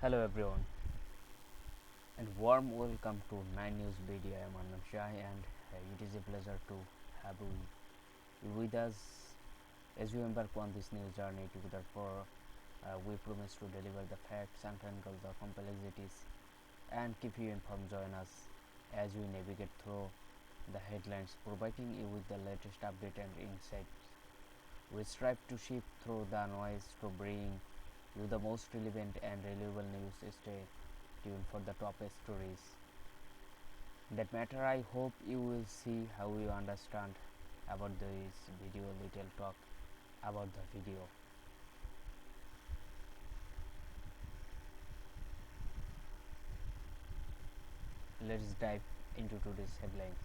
Hello everyone and warm welcome to 9 News Media. I'm Anand Shah and it is a pleasure to have you with us as we embark on this news journey together for we promise to deliver the facts, untangles the complexities and keep you informed. Join us as we navigate through the headlines, providing you with the latest update and insights. We strive to shift through the noise to bring you the most relevant and reliable news. Stay tuned for the top stories that matter. I hope you will see how you understand about this video. Little talk about the video. Let's dive into today's headlines.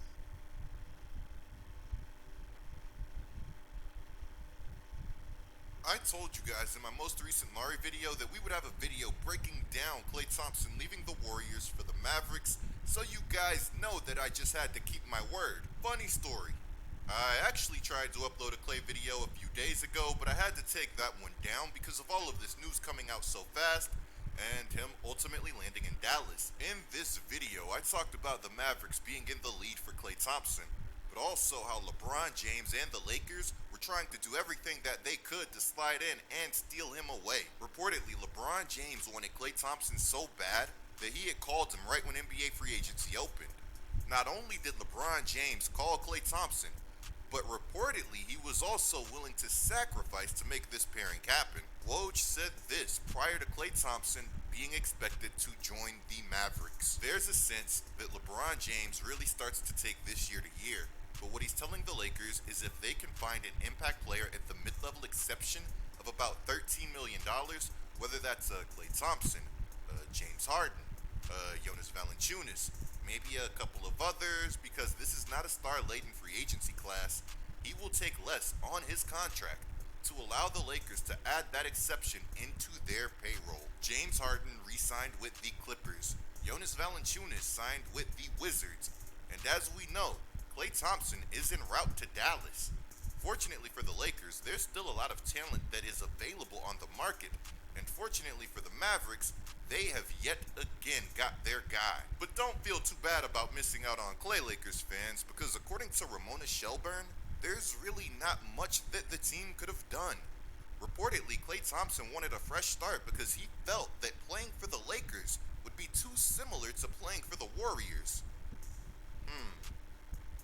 I told you guys in my most recent Mari video that we would have a video breaking down Klay Thompson leaving the Warriors for the Mavericks, so you guys know that I just had to keep my word. Funny story. I actually tried to upload a Klay video a few days ago, but I had to take that one down because of all of this news coming out so fast and him ultimately landing in Dallas. In this video, I talked about the Mavericks being in the lead for Klay Thompson, but also how LeBron James and the Lakers were trying to do everything that they could to slide in and steal him away. Reportedly, LeBron James wanted Klay Thompson so bad that he had called him right when NBA free agency opened. Not only did LeBron James call Klay Thompson, but reportedly he was also willing to sacrifice to make this pairing happen. Woj said this prior to Klay Thompson being expected to join the Mavericks. There's a sense that LeBron James really starts to take this year to year, but what he's telling the Lakers is if they can find an impact player at the mid-level exception of about $13 million, whether that's Klay Thompson, James Harden, Jonas Valanciunas, maybe a couple of others, because this is not a star-laden free agency class, he will take less on his contract to allow the Lakers to add that exception into their payroll. James Harden re-signed with the Clippers. Jonas Valanciunas signed with the Wizards. And as we know, Klay Thompson is en route to Dallas. Fortunately for the Lakers, there's still a lot of talent that is available on the market. And fortunately for the Mavericks, they have yet again got their guy. But don't feel too bad about missing out on Klay, Lakers fans, because according to Ramona Shelburne, there's really not much that the team could have done. Reportedly, Klay Thompson wanted a fresh start because he felt that playing for the Lakers would be too similar to playing for the Warriors.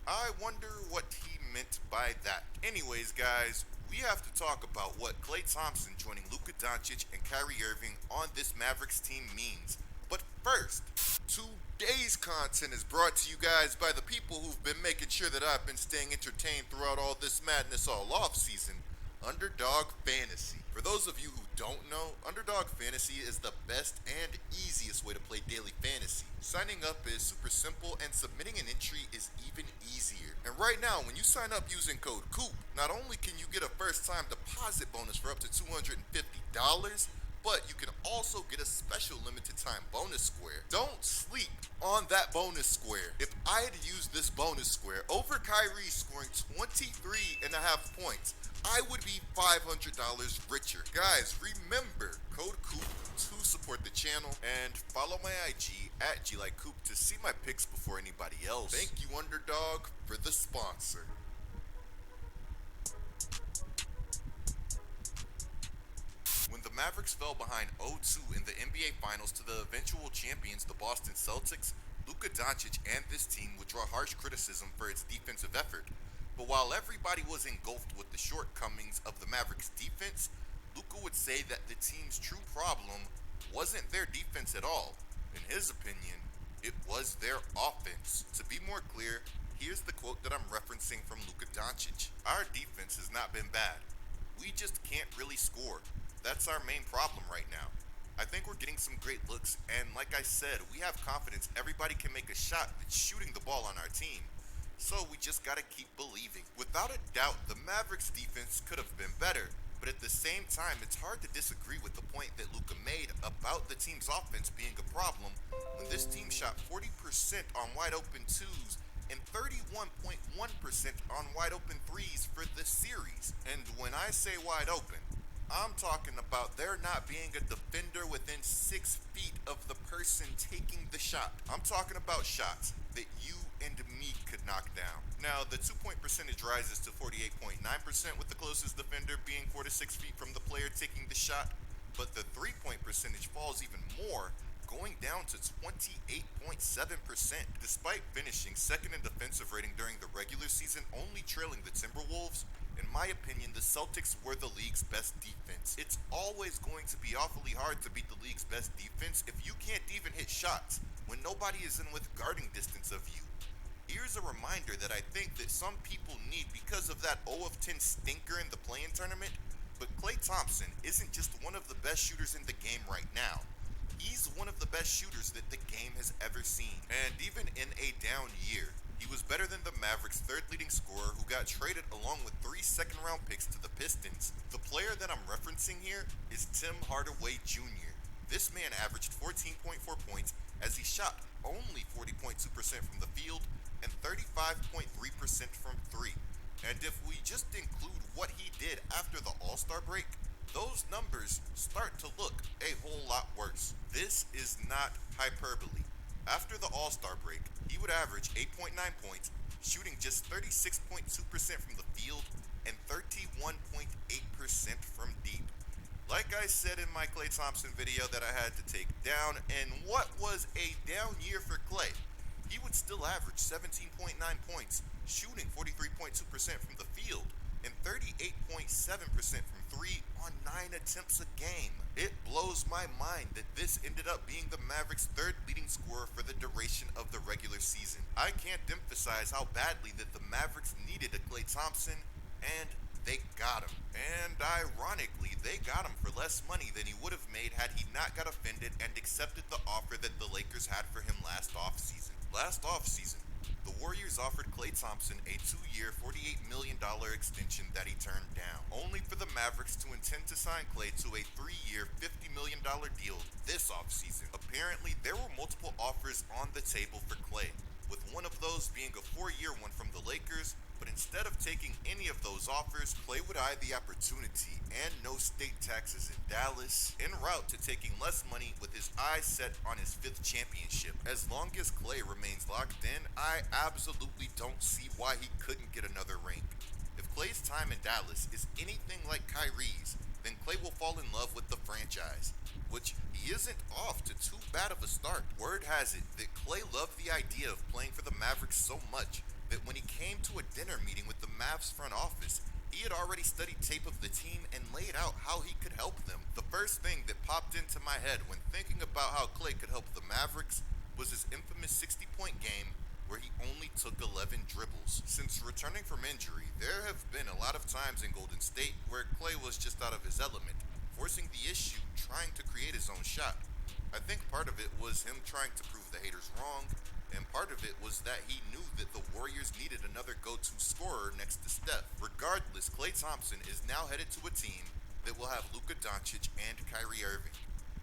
I wonder what he meant by that. Anyways, guys, we have to talk about what Klay Thompson joining Luka Doncic and Kyrie Irving on this Mavericks team means. But first, today's content is brought to you guys by the people who've been making sure that I've been staying entertained throughout all this madness all off season. Underdog Fantasy. For those of you who don't know, Underdog Fantasy is the best and easiest way to play daily fantasy. Signing up is super simple and submitting an entry is even easier. And right now, when you sign up using code COOP, not only can you get a first time deposit bonus for up to $250, but you can also get a special limited time bonus square. Don't sleep on that bonus square. If I had used this bonus square over Kyrie scoring 23 and a half points, I would be $500 richer. Guys, remember, code COOP to support the channel and follow my IG at GETLIKECOOP to see my picks before anybody else. Thank you, Underdog, for the sponsor. When the Mavericks fell behind 0-2 in the NBA Finals to the eventual champions, the Boston Celtics, Luka Doncic and this team would draw harsh criticism for its defensive effort. But while everybody was engulfed with the shortcomings of the Mavericks' defense, Luka would say that the team's true problem wasn't their defense at all. In his opinion, it was their offense. To be more clear, here's the quote that I'm referencing from Luka Doncic. Our defense has not been bad. We just can't really score. That's our main problem right now. I think we're getting some great looks, and like I said, we have confidence everybody can make a shot that's shooting the ball on our team. So we just gotta keep believing. Without a doubt, the Mavericks defense could have been better, but at the same time, it's hard to disagree with the point that Luka made about the team's offense being a problem when this team shot 40% on wide open twos and 31.1% on wide open threes for the series. And when I say wide open, I'm talking about there not being a defender within 6 feet of the person taking the shot. I'm talking about shots that you and me could knock down. Now, the 2-point percentage rises to 48.9% with the closest defender being 4 to 6 feet from the player taking the shot, but the 3-point percentage falls even more, going down to 28.7%. Despite finishing second in defensive rating during the regular season, only trailing the Timberwolves, in my opinion, the Celtics were the league's best defense. It's always going to be awfully hard to beat the league's best defense if you can't even hit shots when nobody is in with guarding distance of you. Here's a reminder that I think that some people need because of that 0 of 10 stinker in the play-in tournament, but Klay Thompson isn't just one of the best shooters in the game right now. He's one of the best shooters that the game has ever seen. And even in a down year, he was better than the Mavericks' third leading scorer who got traded along with 3 second-round picks to the Pistons. The player that I'm referencing here is Tim Hardaway Jr. This man averaged 14.4 points as he shot only 40.2% from the field and 35.3% from 3. And if we just include what he did after the All-Star break, those numbers start to look a whole lot worse. This is not hyperbole. After the All-Star break, he would average 8.9 points, shooting just 36.2% from the field and 31.8% from deep. Like I said in my Klay Thompson video that I had to take down, and what was a down year for Klay, he would still average 17.9 points, shooting 43.2% from the field and 38.7% from 3 on 9 attempts a game. It blows my mind that this ended up being the Mavericks' third leading scorer for the duration of the regular season. I can't emphasize how badly that the Mavericks needed a Klay Thompson, and they got him. And ironically, they got him for less money than he would have made had he not got offended and accepted the offer that the Lakers had for him last offseason. Last offseason, the Warriors offered Klay Thompson a 2-year, $48 million extension that he turned down, only for the Mavericks to intend to sign Klay to a 3-year, $50 million deal this offseason. Apparently, there were multiple offers on the table for Klay, with one of those being a 4-year one from the Lakers, but instead of taking any of those offers, Klay would eye the opportunity and no state taxes in Dallas, en route to taking less money with his eyes set on his 5th championship. As long as Klay remains locked in, I absolutely don't see why he couldn't get another ring. If Klay's time in Dallas is anything like Kyrie's, then Klay will fall in love with the franchise, which he isn't off to too bad of a start. Word has it that Klay loved the idea of playing for the Mavericks so much that when he came to a dinner meeting with the Mavs front office, he had already studied tape of the team and laid out how he could help them. The first thing that popped into my head when thinking about how Klay could help the Mavericks was his infamous 60-point game where he only took 11 dribbles. Since returning from injury, there have been a lot of times in Golden State where Klay was just out of his element, forcing the issue trying to create his own shot. I think part of it was him trying to prove the haters wrong, and part of it was that he knew that the Warriors needed another go-to scorer next to Steph. Regardless, Klay Thompson is now headed to a team that will have Luka Doncic and Kyrie Irving,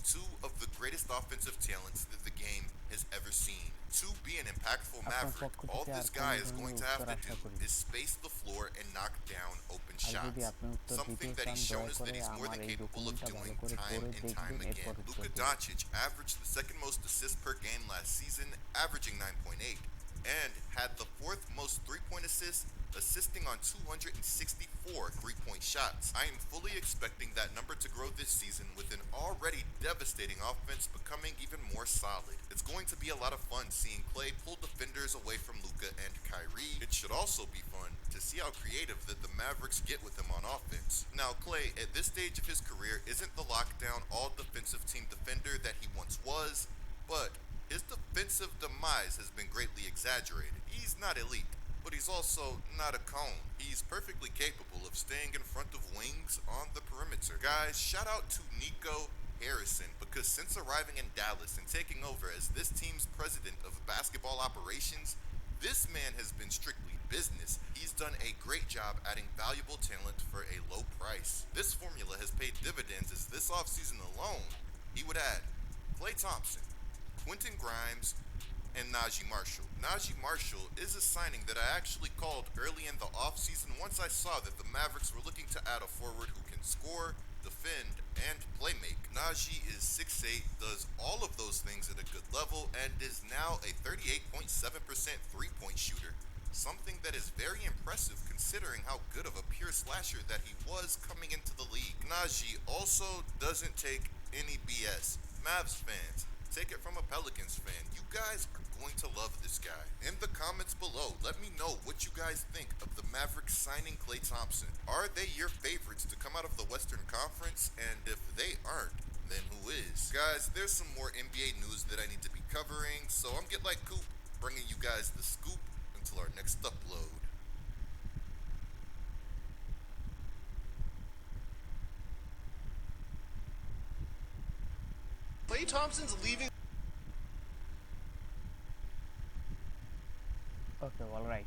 2 of the greatest offensive talents that the game has ever seen. To be an impactful Maverick, all this guy is going to have to do is space the floor and knock down open shots, something that he's shown us that he's more than capable of doing time and time again. Luka Doncic averaged the second most assists per game last season, averaging 9.8, and had the 4th most 3-point assists, assisting on 264 3-point shots. I am fully expecting that number to grow this season with an already devastating offense becoming even more solid. It's going to be a lot of fun seeing Klay pull defenders away from Luka and Kyrie. It should also be fun to see how creative that the Mavericks get with him on offense. Now, Klay, at this stage of his career, isn't the lockdown all-defensive team defender that he once was, but his defensive demise has been greatly exaggerated. He's not elite, but he's also not a cone. He's perfectly capable of staying in front of wings on the perimeter. Guys, shout out to Nico Harrison, because since arriving in Dallas and taking over as this team's president of basketball operations, this man has been strictly business. He's done a great job adding valuable talent for a low price. This formula has paid dividends as this offseason alone, he would add Klay Thompson, Quentin Grimes, and Najee Marshall. Najee Marshall is a signing that I actually called early in the offseason once I saw that the Mavericks were looking to add a forward who can score defend, and play make. Najee is 6'8", does all of those things at a good level, and is now a 38.7% three-point shooter. Something that is very impressive considering how good of a pure slasher that he was coming into the league. Najee also doesn't take any BS. Mavs fans, take it from a Pelicans fan. You guys are going to love this guy. In the comments below, let me know what you guys think of the Mavericks signing Klay Thompson. Are they your favorites to come out of the Western Conference? And if they aren't, then who is? Guys, there's some more NBA news that I need to be covering, so I'm GetLikeCOOP, bringing you guys the scoop until our next upload. Klay Thompson's leaving. Okay, alright.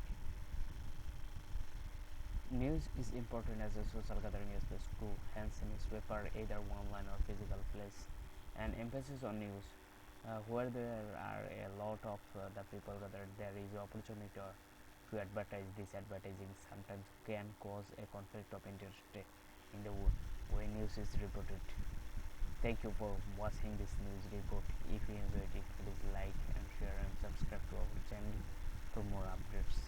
News is important as a social gathering space to hence newspaper either online or physical place, and emphasis on news. Where there are a lot of the people gathered, there is opportunity to advertise. This advertising sometimes can cause a conflict of interest in the way news is reported. Thank you for watching this news report. If you enjoyed it, please like and share and subscribe to our channel for more updates.